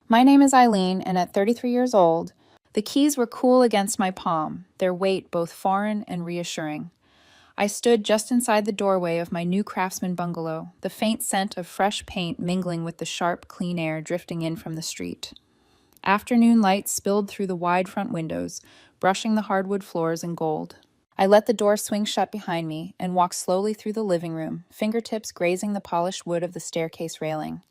My name is Eileen, and at 33 years old, the keys were cool against my palm, their weight both foreign and reassuring. I stood just inside the doorway of my new craftsman bungalow, the faint scent of fresh paint mingling with the sharp, clean air drifting in from the street. Afternoon light spilled through the wide front windows, brushing the hardwood floors in gold. I let the door swing shut behind me and walked slowly through the living room, fingertips grazing the polished wood of the staircase railing.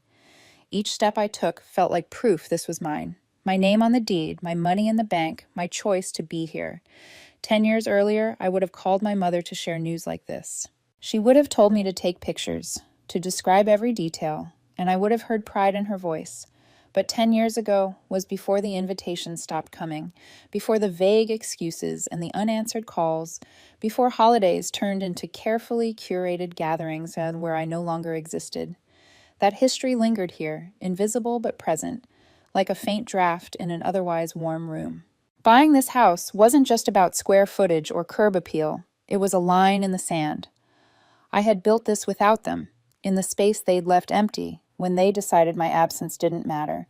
Each step I took felt like proof this was mine. My name on the deed, my money in the bank, my choice to be here. 10 years earlier, I would have called my mother to share news like this. She would have told me to take pictures, to describe every detail, and I would have heard pride in her voice. But 10 years ago was before the invitations stopped coming, before the vague excuses and the unanswered calls, before holidays turned into carefully curated gatherings where I no longer existed. That history lingered here, invisible but present, like a faint draft in an otherwise warm room. Buying this house wasn't just about square footage or curb appeal. It was a line in the sand. I had built this without them, in the space they'd left empty when they decided my absence didn't matter.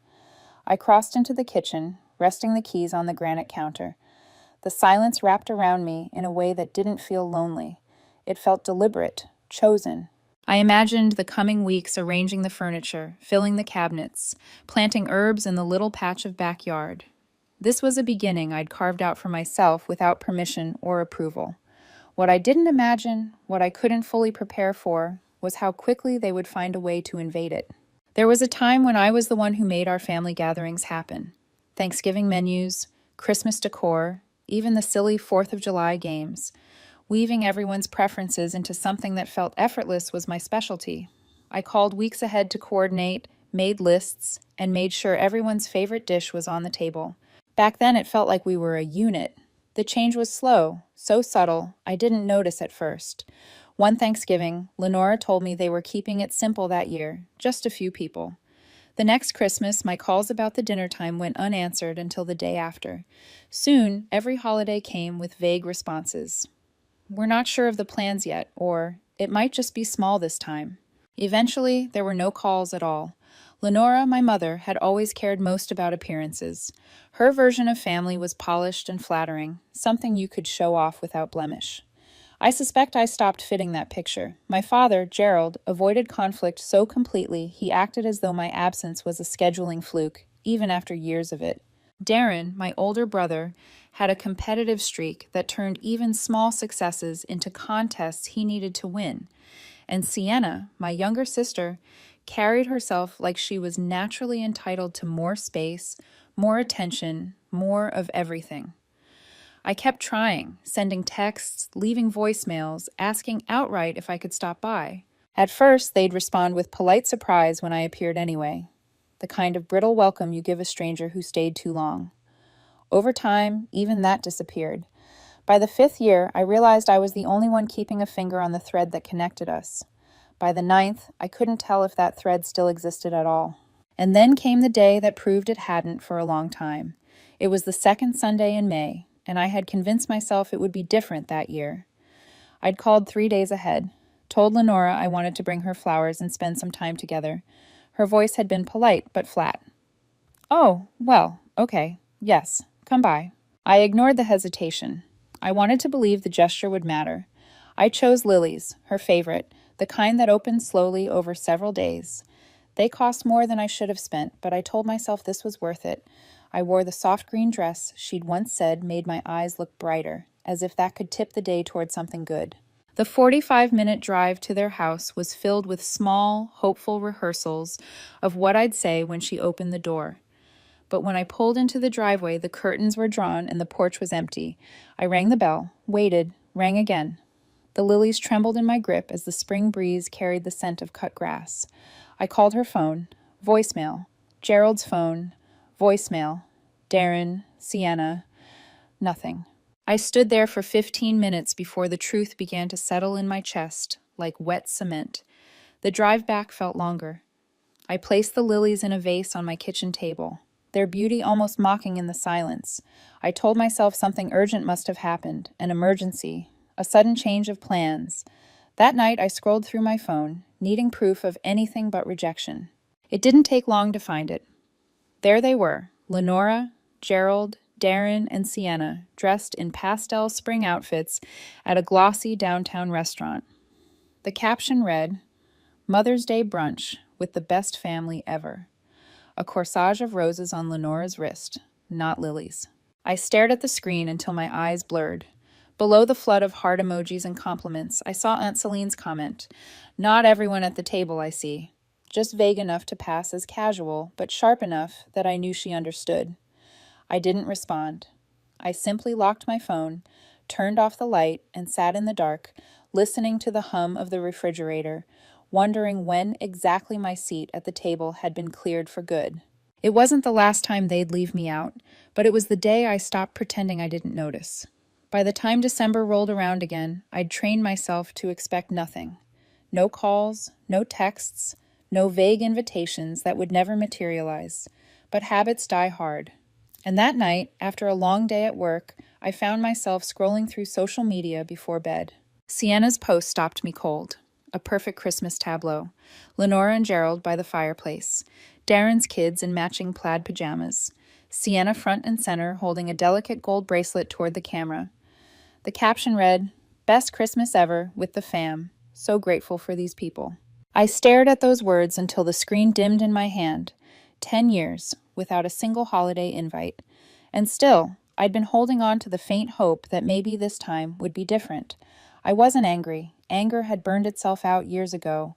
I crossed into the kitchen, resting the keys on the granite counter. The silence wrapped around me in a way that didn't feel lonely. It felt deliberate, chosen. I imagined the coming weeks arranging the furniture, filling the cabinets, planting herbs in the little patch of backyard. This was a beginning I'd carved out for myself without permission or approval. What I didn't imagine, what I couldn't fully prepare for, was how quickly they would find a way to invade it. There was a time when I was the one who made our family gatherings happen. Thanksgiving menus, Christmas decor, even the silly 4th of July games. Weaving everyone's preferences into something that felt effortless was my specialty. I called weeks ahead to coordinate, made lists, and made sure everyone's favorite dish was on the table. Back then it felt like we were a unit. The change was slow, so subtle, I didn't notice at first. One Thanksgiving, Lenora told me they were keeping it simple that year, just a few people. The next Christmas, my calls about the dinner time went unanswered until the day after. Soon, every holiday came with vague responses. We're not sure of the plans yet, or it might just be small this time. Eventually, there were no calls at all. Lenora, my mother, had always cared most about appearances. Her version of family was polished and flattering, something you could show off without blemish. I suspect I stopped fitting that picture. My father, Gerald, avoided conflict so completely he acted as though my absence was a scheduling fluke, even after years of it. Darren, my older brother, had a competitive streak that turned even small successes into contests he needed to win. And Sienna, my younger sister, carried herself like she was naturally entitled to more space, more attention, more of everything. I kept trying, sending texts, leaving voicemails, asking outright if I could stop by. At first, they'd respond with polite surprise when I appeared anyway, the kind of brittle welcome you give a stranger who stayed too long. Over time, even that disappeared. By the 5th year, I realized I was the only one keeping a finger on the thread that connected us. By the 9th, I couldn't tell if that thread still existed at all. And then came the day that proved it hadn't for a long time. It was the second Sunday in May, and I had convinced myself it would be different that year. I'd called 3 days ahead, told Lenora I wanted to bring her flowers and spend some time together. Her voice had been polite but flat. "Oh, well, okay, yes, come by." I ignored the hesitation. I wanted to believe the gesture would matter. I chose lilies, her favorite, the kind that opened slowly over several days. They cost more than I should have spent, but I told myself this was worth it. I wore the soft green dress she'd once said made my eyes look brighter, as if that could tip the day toward something good. The 45-minute drive to their house was filled with small, hopeful rehearsals of what I'd say when she opened the door. But when I pulled into the driveway, the curtains were drawn and the porch was empty. I rang the bell, waited, rang again. The lilies trembled in my grip as the spring breeze carried the scent of cut grass. I called her phone. Voicemail. Gerald's phone. Voicemail. Darren. Sienna. Nothing. I stood there for 15 minutes before the truth began to settle in my chest, like wet cement. The drive back felt longer. I placed the lilies in a vase on my kitchen table, their beauty almost mocking in the silence. I told myself something urgent must have happened, an emergency, a sudden change of plans. That night I scrolled through my phone, needing proof of anything but rejection. It didn't take long to find it. There they were, Lenora, Gerald, Darren, and Sienna, dressed in pastel spring outfits at a glossy downtown restaurant. The caption read, "Mother's Day brunch with the best family ever." A corsage of roses on Lenora's wrist, not Lily's. I stared at the screen until my eyes blurred. Below the flood of heart emojis and compliments, I saw Aunt Celine's comment, "Not everyone at the table, I see." Just vague enough to pass as casual, but sharp enough that I knew she understood. I didn't respond. I simply locked my phone, turned off the light, and sat in the dark, listening to the hum of the refrigerator, wondering when exactly my seat at the table had been cleared for good. It wasn't the last time they'd leave me out, but it was the day I stopped pretending I didn't notice. By the time December rolled around again, I'd trained myself to expect nothing. No calls, no texts, no vague invitations that would never materialize. But habits die hard. And that night, after a long day at work, I found myself scrolling through social media before bed. Sienna's post stopped me cold. A perfect Christmas tableau. Lenora and Gerald by the fireplace. Darren's kids in matching plaid pajamas. Sienna front and center holding a delicate gold bracelet toward the camera. The caption read, "Best Christmas ever with the fam. So grateful for these people." I stared at those words until the screen dimmed in my hand. 10 years, without a single holiday invite. And still, I'd been holding on to the faint hope that maybe this time would be different. I wasn't angry. Anger had burned itself out years ago.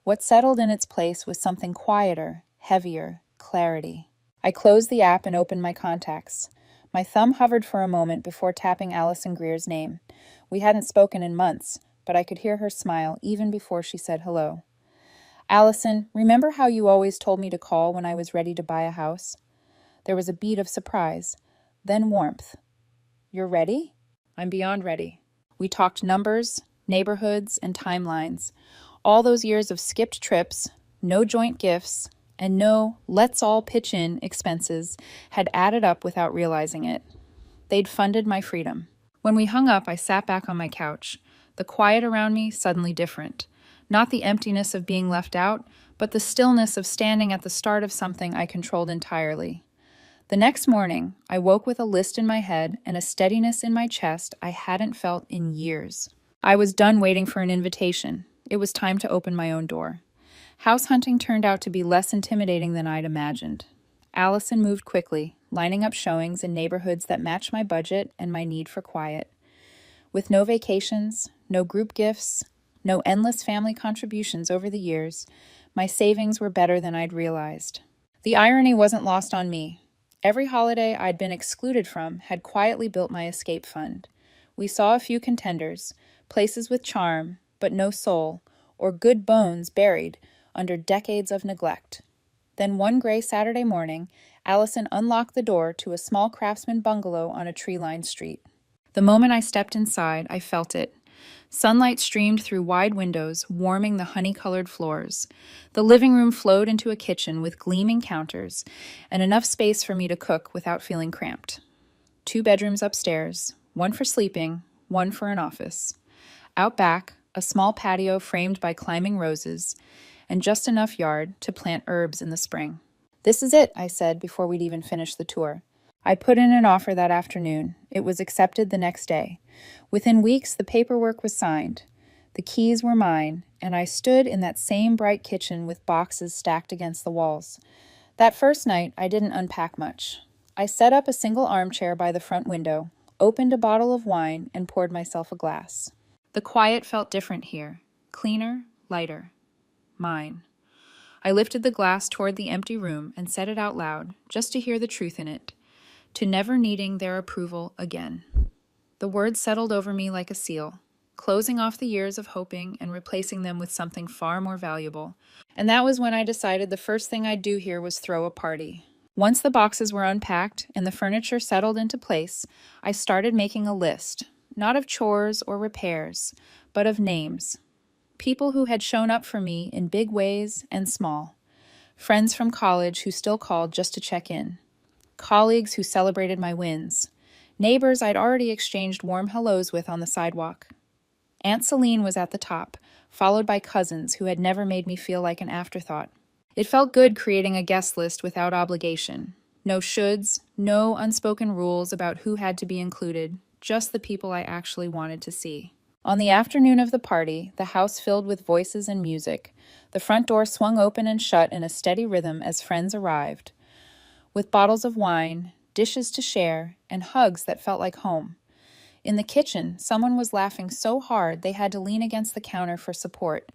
What settled in its place was something quieter, heavier, clarity. I closed the app and opened my contacts. My thumb hovered for a moment before tapping Allison Greer's name. We hadn't spoken in months, but I could hear her smile even before she said hello. "Allison, remember how you always told me to call when I was ready to buy a house?" There was a beat of surprise, then warmth. "You're ready?" "I'm beyond ready." We talked numbers, neighborhoods, and timelines. All those years of skipped trips, no joint gifts, and no "let's all pitch in" expenses had added up without realizing it. They'd funded my freedom. When we hung up, I sat back on my couch, the quiet around me suddenly different. Not the emptiness of being left out, but the stillness of standing at the start of something I controlled entirely. The next morning, I woke with a list in my head and a steadiness in my chest I hadn't felt in years. I was done waiting for an invitation. It was time to open my own door. House hunting turned out to be less intimidating than I'd imagined. Allison moved quickly, lining up showings in neighborhoods that matched my budget and my need for quiet. With no vacations, no group gifts, no endless family contributions over the years, my savings were better than I'd realized. The irony wasn't lost on me. Every holiday I'd been excluded from had quietly built my escape fund. We saw a few contenders, places with charm, but no soul, or good bones buried under decades of neglect. Then one gray Saturday morning, Allison unlocked the door to a small craftsman bungalow on a tree-lined street. The moment I stepped inside, I felt it. Sunlight streamed through wide windows, warming the honey-colored floors. The living room flowed into a kitchen with gleaming counters and enough space for me to cook without feeling cramped. 2 bedrooms upstairs, one for sleeping, one for an office. Out back, a small patio framed by climbing roses, and just enough yard to plant herbs in the spring. "This is it," I said before we'd even finished the tour. I put in an offer that afternoon. It was accepted the next day. Within weeks, the paperwork was signed. The keys were mine, and I stood in that same bright kitchen with boxes stacked against the walls. That first night, I didn't unpack much. I set up a single armchair by the front window, opened a bottle of wine, and poured myself a glass. The quiet felt different here. Cleaner, lighter. Mine. I lifted the glass toward the empty room and said it out loud, just to hear the truth in it. To never needing their approval again. The words settled over me like a seal, closing off the years of hoping and replacing them with something far more valuable. And that was when I decided the first thing I'd do here was throw a party. Once the boxes were unpacked and the furniture settled into place, I started making a list, not of chores or repairs, but of names. People who had shown up for me in big ways and small. Friends from college who still called just to check in. Colleagues who celebrated my wins. Neighbors I'd already exchanged warm hellos with on the sidewalk. Aunt Celine was at the top, followed by cousins who had never made me feel like an afterthought. It felt good creating a guest list without obligation. No shoulds, no unspoken rules about who had to be included, just the people I actually wanted to see. On the afternoon of the party, the house filled with voices and music. The front door swung open and shut in a steady rhythm as friends arrived, with bottles of wine, dishes to share, and hugs that felt like home. In the kitchen, someone was laughing so hard they had to lean against the counter for support.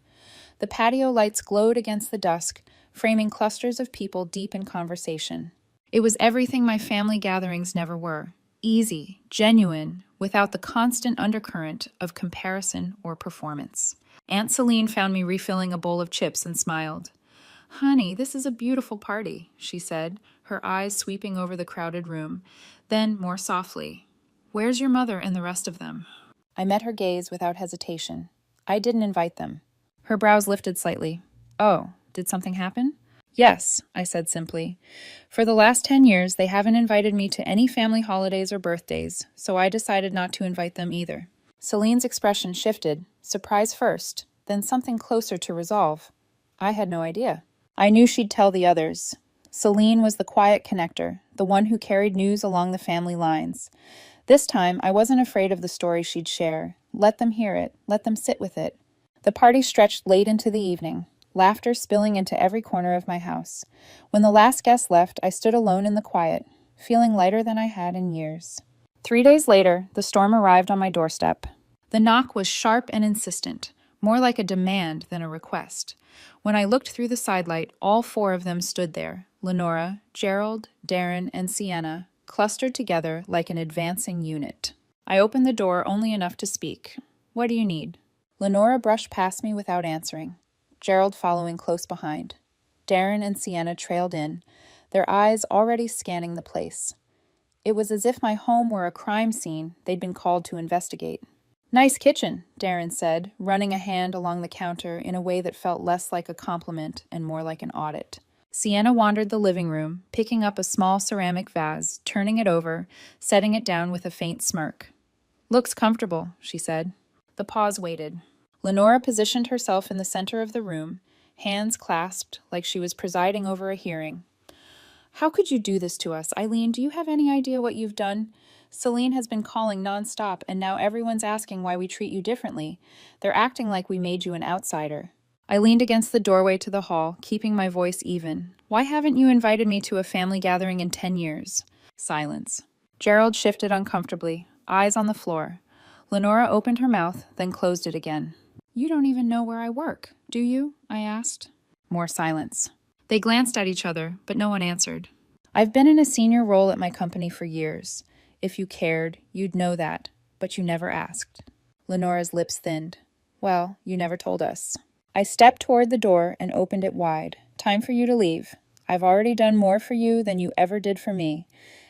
The patio lights glowed against the dusk, framing clusters of people deep in conversation. It was everything my family gatherings never were. Easy, genuine, without the constant undercurrent of comparison or performance. Aunt Celine found me refilling a bowl of chips and smiled. "Honey, this is a beautiful party," she said, her eyes sweeping over the crowded room. Then, more softly, "Where's your mother and the rest of them?" I met her gaze without hesitation. I didn't invite them. Her brows lifted slightly. "Oh, did something happen?" "Yes," I said simply. "For the last 10 years, they haven't invited me to any family holidays or birthdays, so I decided not to invite them either." Celine's expression shifted, surprise first, then something closer to resolve. I had no idea. I knew she'd tell the others. Celine was the quiet connector, the one who carried news along the family lines. This time, I wasn't afraid of the story she'd share. Let them hear it. Let them sit with it. The party stretched late into the evening, laughter spilling into every corner of my house. When the last guest left, I stood alone in the quiet, feeling lighter than I had in years. 3 days later, the storm arrived on my doorstep. The knock was sharp and insistent, more like a demand than a request. When I looked through the sidelight, all 4 of them stood there, Lenora, Gerald, Darren, and Sienna, clustered together like an advancing unit. I opened the door only enough to speak. "What do you need?" Lenora brushed past me without answering, Gerald following close behind. Darren and Sienna trailed in, their eyes already scanning the place. It was as if my home were a crime scene they'd been called to investigate. "Nice kitchen," Darren said, running a hand along the counter in a way that felt less like a compliment and more like an audit. Sienna wandered the living room, picking up a small ceramic vase, turning it over, setting it down with a faint smirk. "Looks comfortable," she said. The pause waited. Lenora positioned herself in the center of the room, hands clasped like she was presiding over a hearing. "How could you do this to us? Eileen, do you have any idea what you've done? Celine has been calling nonstop, and now everyone's asking why we treat you differently. They're acting like we made you an outsider." I leaned against the doorway to the hall, keeping my voice even. "Why haven't you invited me to a family gathering in 10 years? Silence. Gerald shifted uncomfortably, eyes on the floor. Lenora opened her mouth, then closed it again. "You don't even know where I work, do you?" I asked. More silence. They glanced at each other, but no one answered. "I've been in a senior role at my company for years. If you cared, you'd know that, but you never asked." Lenora's lips thinned. "Well, you never told us." I stepped toward the door and opened it wide. "Time for you to leave. I've already done more for you than you ever did for me.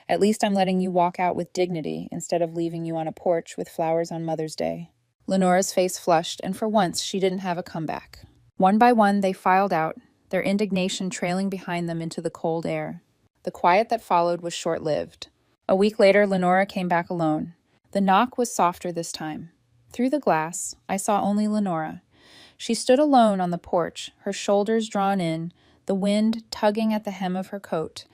At least I'm letting you walk out with dignity instead of leaving you on a porch with flowers on Mother's Day." Lenora's face flushed, and for once she didn't have a comeback. One by one they filed out, their indignation trailing behind them into the cold air. The quiet that followed was short-lived. A week later, Lenora came back alone. The knock was softer this time. Through the glass, I saw only Lenora. She stood alone on the porch, her shoulders drawn in, the wind tugging at the hem of her coat.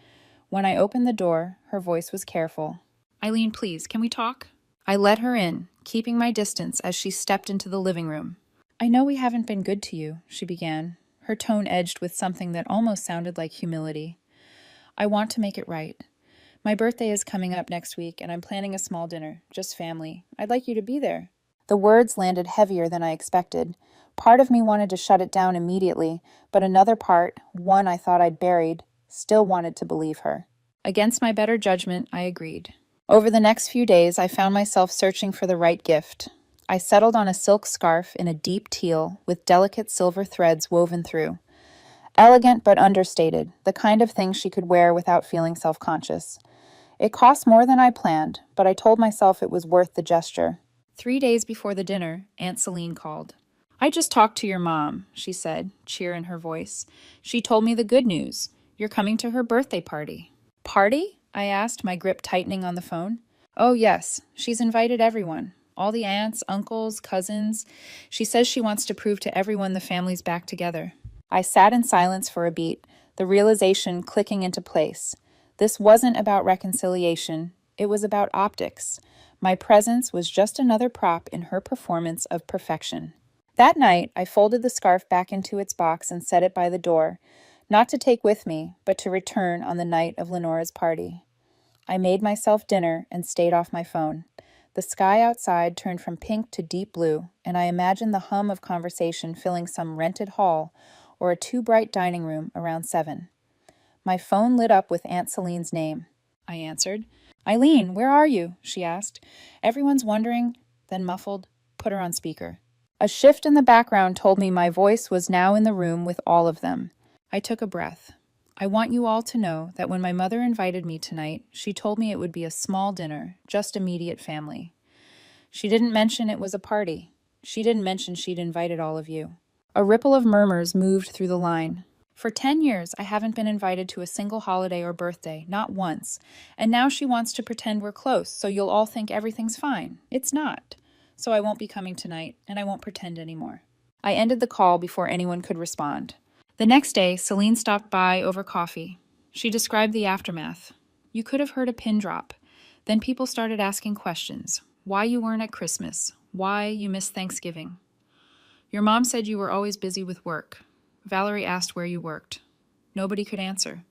When I opened the door, her voice was careful. "Eileen, please, can we talk?" I let her in, keeping my distance as she stepped into the living room. "I know we haven't been good to you," she began, her tone edged with something that almost sounded like humility. "I want to make it right. My birthday is coming up next week, and I'm planning a small dinner, just family. I'd like you to be there." The words landed heavier than I expected. Part of me wanted to shut it down immediately, but another part, one I thought I'd buried, still wanted to believe her. Against my better judgment, I agreed. Over the next few days, I found myself searching for the right gift. I settled on a silk scarf in a deep teal with delicate silver threads woven through. Elegant but understated, the kind of thing she could wear without feeling self-conscious. It cost more than I planned, but I told myself it was worth the gesture. 3 days before the dinner, Aunt Celine called. "I just talked to your mom," she said, cheer in her voice. "She told me the good news. You're coming to her birthday party." "Party?" I asked, my grip tightening on the phone. "Oh, yes. She's invited everyone. All the aunts, uncles, cousins. She says she wants to prove to everyone the family's back together." I sat in silence for a beat, the realization clicking into place. This wasn't about reconciliation, it was about optics. My presence was just another prop in her performance of perfection. That night, I folded the scarf back into its box and set it by the door, not to take with me, but to return on the night of Lenora's party. I made myself dinner and stayed off my phone. The sky outside turned from pink to deep blue, and I imagined the hum of conversation filling some rented hall or a too-bright dining room around 7. My phone lit up with Aunt Celine's name. I answered. "Eileen, where are you?" she asked. "Everyone's wondering," then muffled, "Put her on speaker." A shift in the background told me my voice was now in the room with all of them. I took a breath. "I want you all to know that when my mother invited me tonight, she told me it would be a small dinner, just immediate family. She didn't mention it was a party. She didn't mention she'd invited all of you." A ripple of murmurs moved through the line. "For 10 years, I haven't been invited to a single holiday or birthday, not once. And now she wants to pretend we're close, so you'll all think everything's fine. It's not. So I won't be coming tonight, and I won't pretend anymore." I ended the call before anyone could respond. The next day, Celine stopped by over coffee. She described the aftermath. "You could have heard a pin drop. Then people started asking questions. Why you weren't at Christmas. Why you missed Thanksgiving. Your mom said you were always busy with work. Valerie asked where you worked. Nobody could answer.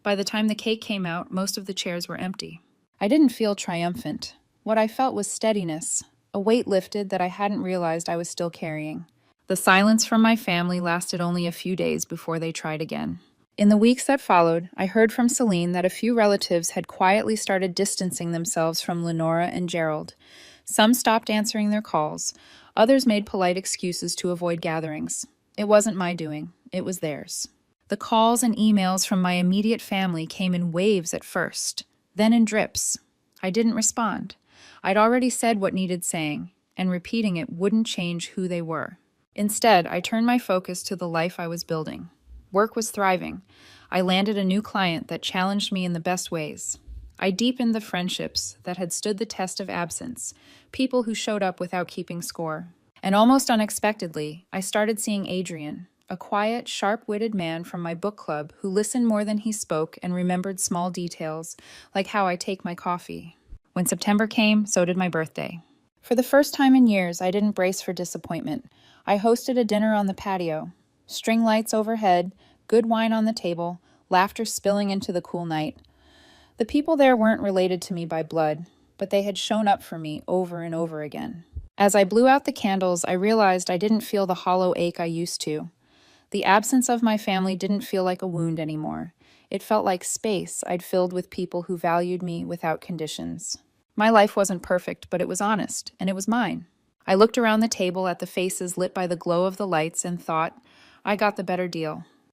By the time the cake came out, most of the chairs were empty." I didn't feel triumphant. What I felt was steadiness, a weight lifted that I hadn't realized I was still carrying. The silence from my family lasted only a few days before they tried again. In the weeks that followed, I heard from Celine that a few relatives had quietly started distancing themselves from Lenora and Gerald. Some stopped answering their calls. Others made polite excuses to avoid gatherings. It wasn't my doing. It was theirs. The calls and emails from my immediate family came in waves at first, then in drips. I didn't respond. I'd already said what needed saying, and repeating it wouldn't change who they were. Instead, I turned my focus to the life I was building. Work was thriving. I landed a new client that challenged me in the best ways. I deepened the friendships that had stood the test of absence, people who showed up without keeping score. And almost unexpectedly, I started seeing Adrian, a quiet, sharp-witted man from my book club who listened more than he spoke and remembered small details, like how I take my coffee. When September came, so did my birthday. For the first time in years, I didn't brace for disappointment. I hosted a dinner on the patio. String lights overhead, good wine on the table, laughter spilling into the cool night. The people there weren't related to me by blood, but they had shown up for me over and over again. As I blew out the candles, I realized I didn't feel the hollow ache I used to. The absence of my family didn't feel like a wound anymore. It felt like space I'd filled with people who valued me without conditions. My life wasn't perfect, but it was honest, and it was mine. I looked around the table at the faces lit by the glow of the lights and thought, I got the better deal.